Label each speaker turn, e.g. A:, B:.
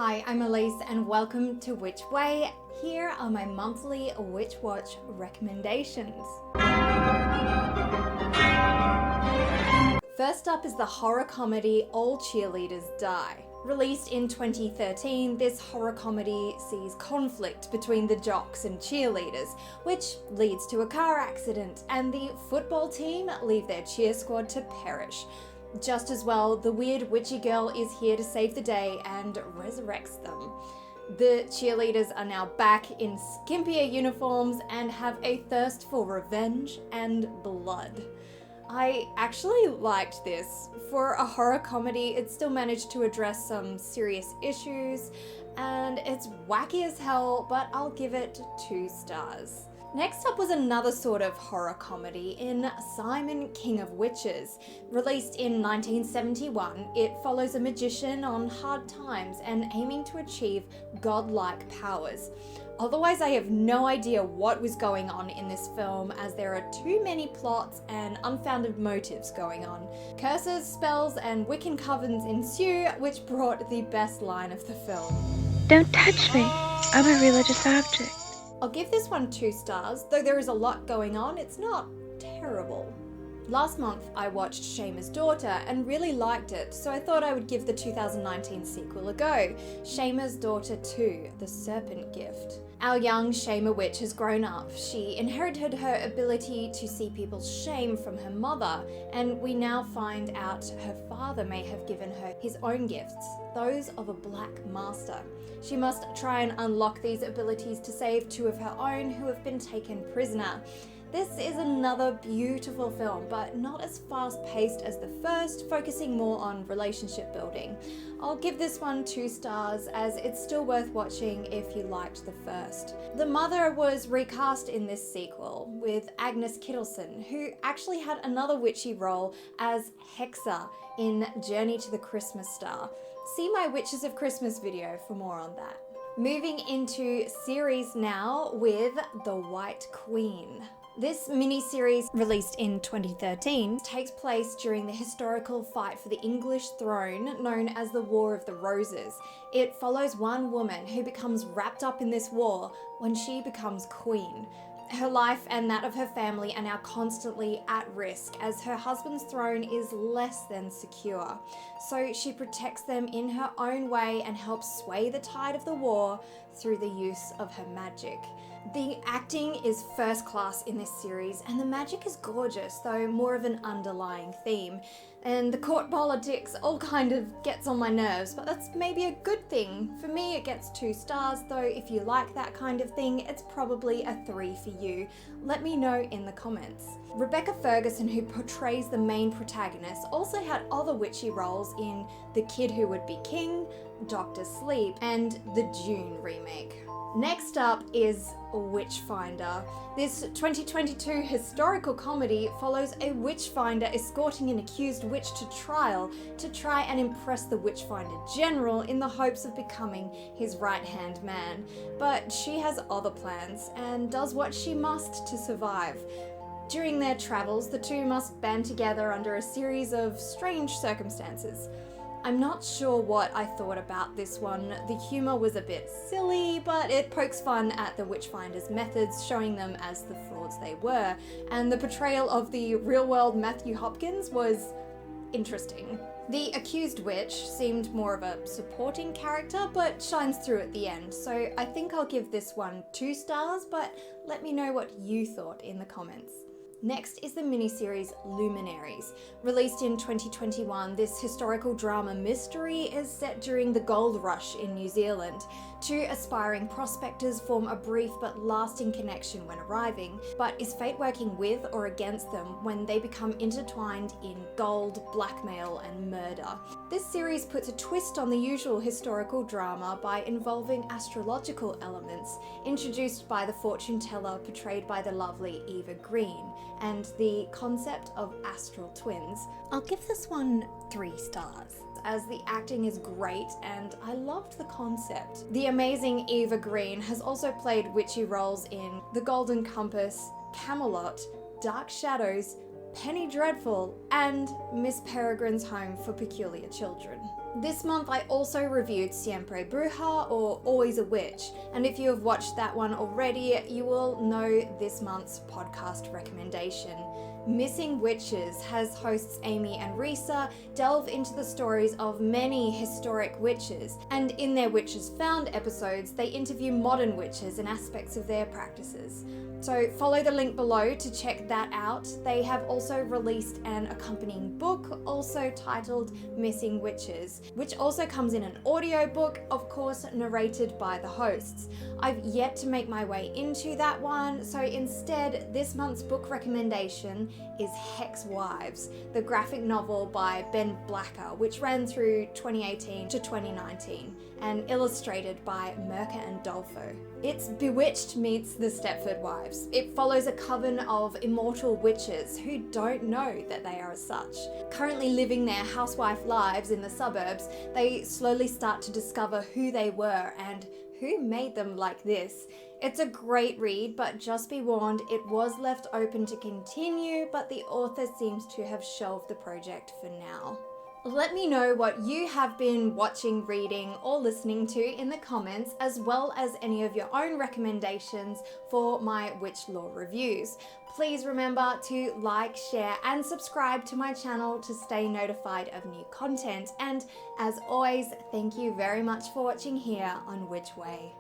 A: Hi, I'm Elise and welcome to Which Way. Here are my monthly Witch Watch recommendations. First up is the horror comedy All Cheerleaders Die. Released in 2013, this horror comedy sees conflict between the jocks and cheerleaders, which leads to a car accident, and the football team leave their cheer squad to perish. Just as well, the weird witchy girl is here to save the day and resurrects them. The cheerleaders are now back in skimpier uniforms and have a thirst for revenge and blood. I actually liked this. For a horror comedy, it still managed to address some serious issues, and it's wacky as hell, but I'll give it 2 stars. Next up was another sort of horror comedy in Simon, King of Witches. Released in 1971, it follows a magician on hard times and aiming to achieve godlike powers. Otherwise, I have no idea what was going on in this film, as there are too many plots and unfounded motives going on. Curses, spells, and Wiccan covens ensue, which brought the best line of the film.
B: Don't touch me, I'm a religious object.
A: I'll give this one 2 stars, though there is a lot going on, it's not terrible. Last month I watched Shamer's Daughter and really liked it, so I thought I would give the 2019 sequel a go, Shamer's Daughter 2, The Serpent Gift. Our young Shamer witch has grown up. She inherited her ability to see people's shame from her mother, and we now find out her father may have given her his own gifts, those of a black master. She must try and unlock these abilities to save 2 of her own who have been taken prisoner. This is another beautiful film, but not as fast-paced as the first, focusing more on relationship building. I'll give this one 2 stars, as it's still worth watching if you liked the first. The mother was recast in this sequel with Agnes Kittleson, who actually had another witchy role as Hexa in Journey to the Christmas Star. See my Witches of Christmas video for more on that. Moving into series now with The White Queen. This mini-series, released in 2013, takes place during the historical fight for the English throne known as the War of the Roses. It follows one woman who becomes wrapped up in this war when she becomes queen. Her life and that of her family are now constantly at risk, as her husband's throne is less than secure. So she protects them in her own way and helps sway the tide of the war through the use of her magic. The acting is first class in this series, and the magic is gorgeous, though more of an underlying theme. And the court politics all kind of gets on my nerves, but that's maybe a good thing. For me, it gets 2 stars, though if you like that kind of thing, it's probably a 3 for you. Let me know in the comments. Rebecca Ferguson, who portrays the main protagonist, also had other witchy roles in The Kid Who Would Be King, Dr. Sleep, and the Dune remake. Next up is Witchfinder. This 2022 historical comedy follows a witchfinder escorting an accused witch to trial to try and impress the Witchfinder General in the hopes of becoming his right-hand man. But she has other plans and does what she must to survive. During their travels, the 2 must band together under a series of strange circumstances. I'm not sure what I thought about this one. The humour was a bit silly, but it pokes fun at the Witchfinder's methods, showing them as the frauds they were, and the portrayal of the real-world Matthew Hopkins was interesting. The accused witch seemed more of a supporting character, but shines through at the end, so I think I'll give this one 2 stars, but let me know what you thought in the comments. Next is the miniseries Luminaries. Released in 2021, this historical drama mystery is set during the gold rush in New Zealand. 2 aspiring prospectors form a brief but lasting connection when arriving, but is fate working with or against them when they become intertwined in gold, blackmail, and murder? This series puts a twist on the usual historical drama by involving astrological elements, introduced by the fortune teller portrayed by the lovely Eva Green, and the concept of astral twins. I'll give this one 3 stars, as the acting is great and I loved the concept. The amazing Eva Green has also played witchy roles in The Golden Compass, Camelot, Dark Shadows, Penny Dreadful, and Miss Peregrine's Home for Peculiar Children. This month I also reviewed Siempre Bruja, or Always a Witch, and if you have watched that one already, you will know this month's podcast recommendation. Missing Witches has hosts Amy and Risa delve into the stories of many historic witches, and in their Witches Found episodes, they interview modern witches and aspects of their practices. So follow the link below to check that out. They have also released an accompanying book, also titled Missing Witches, which also comes in an audiobook, of course narrated by the hosts. I've yet to make my way into that one, so instead this month's book recommendation is Hex Wives, the graphic novel by Ben Blacker, which ran through 2018 to 2019 and illustrated by Merker and Dolfo. It's Bewitched meets the Stepford Wives. It follows a coven of immortal witches who don't know that they are as such. Currently living their housewife lives in the suburbs, they slowly start to discover who they were and who made them like this. It's a great read, but just be warned, it was left open to continue, but the author seems to have shelved the project for now. Let me know what you have been watching, reading, or listening to in the comments, as well as any of your own recommendations for my witch lore reviews. Please remember to like, share, and subscribe to my channel to stay notified of new content. And as always, thank you very much for watching here on Witch Way.